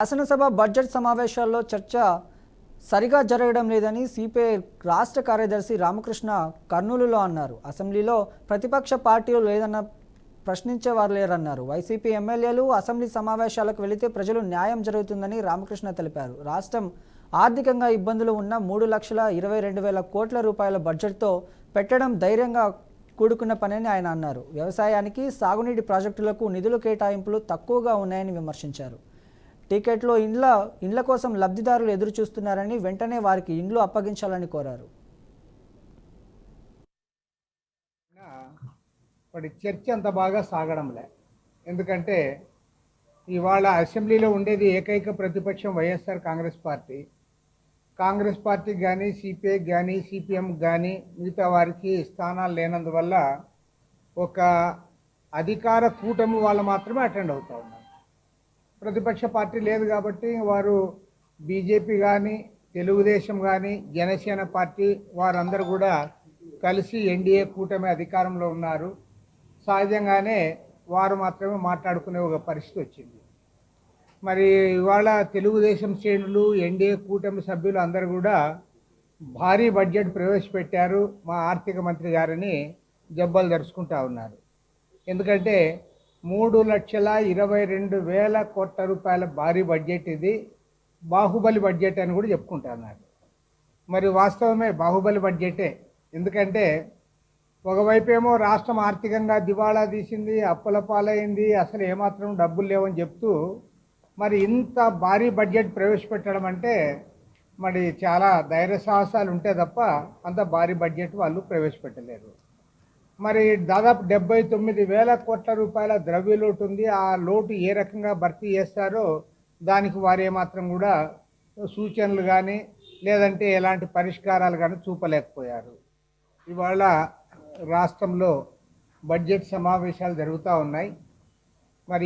శాసనసభ బడ్జెట్ సమావేశాల్లో చర్చ సరిగా జరగడం లేదని సిపిఐ రాష్ట్ర కార్యదర్శి రామకృష్ణ కర్నూలులో అన్నారు. అసెంబ్లీలో ప్రతిపక్ష పార్టీలు లేదన్న ప్రశ్నించేవారు లేరన్నారు. వైసీపీ ఎమ్మెల్యేలు అసెంబ్లీ సమావేశాలకు వెళితే ప్రజలు న్యాయం జరుగుతుందని రామకృష్ణ తెలిపారు. రాష్ట్రం ఆర్థికంగా ఇబ్బందులు ఉన్న 3,22,000 కోట్ల రూపాయల బడ్జెట్తో పెట్టడం ధైర్యంగా కూడుకున్న పనని ఆయన అన్నారు. వ్యవసాయానికి, సాగునీటి ప్రాజెక్టులకు నిధుల కేటాయింపులు తక్కువగా ఉన్నాయని విమర్శించారు. టికెట్లో ఇండ్ల కోసం లబ్ధిదారులు ఎదురు చూస్తున్నారని, వెంటనే వారికి ఇండ్లు అప్పగించాలని కోరారు. చర్చ అంత బాగా సాగడంలే. ఎందుకంటే ఇవాళ అసెంబ్లీలో ఉండేది ఏకైక ప్రతిపక్షం వైఎస్ఆర్ కాంగ్రెస్ పార్టీ. కాంగ్రెస్ పార్టీకి కానీ, సిపిఐకి కానీ, సిపిఎం కానీ మిగతా వారికి స్థానాలు లేనందువల్ల ఒక అధికార కూటమి వాళ్ళు మాత్రమే అటెండ్ అవుతూ ఉన్నారు. ప్రతిపక్ష పార్టీ లేదు కాబట్టి వారు బీజేపీ కానీ, తెలుగుదేశం కానీ, జనసేన పార్టీ వారందరూ కూడా కలిసి ఎన్డీఏ కూటమి అధికారంలో ఉన్నారు. సహజంగానే వారు మాత్రమే మాట్లాడుకునే ఒక పరిస్థితి వచ్చింది. మరి ఇవాళ తెలుగుదేశం శ్రేణులు, ఎన్డీఏ కూటమి సభ్యులు అందరూ కూడా భారీ బడ్జెట్ ప్రవేశపెట్టారు మా ఆర్థిక మంత్రి గారిని జబ్బలు దరుచుకుంటా ఉన్నారు. ఎందుకంటే 3,22,000 కోట్ల రూపాయల భారీ బడ్జెట్ ఇది. బాహుబలి బడ్జెట్ అని కూడా చెప్పుకుంటున్నారు. మరి వాస్తవమే బాహుబలి బడ్జెటే. ఎందుకంటే ఒకవైపు ఏమో రాష్ట్రం ఆర్థికంగా దివాళా తీసింది, అప్పుల పాలైంది, అసలు ఏమాత్రం డబ్బులు లేవని చెప్తూ మరి ఇంత భారీ బడ్జెట్ ప్రవేశపెట్టడం అంటే మరి చాలా ధైర్య సాహసాలు ఉంటే తప్ప అంత భారీ బడ్జెట్ వాళ్ళు ప్రవేశపెట్టలేరు. మరి దాదాపు 79,000 కోట్ల రూపాయల ద్రవ్య లోటు ఉంది. ఆ లోటు ఏ రకంగా భర్తీ చేస్తారో దానికి వారు ఏమాత్రం కూడా సూచనలు కానీ లేదంటే ఎలాంటి పరిష్కారాలు కానీ చూపలేకపోయారు. ఇవాళ రాష్ట్రంలో బడ్జెట్ సమావేశాలు జరుగుతూ ఉన్నాయి. మరి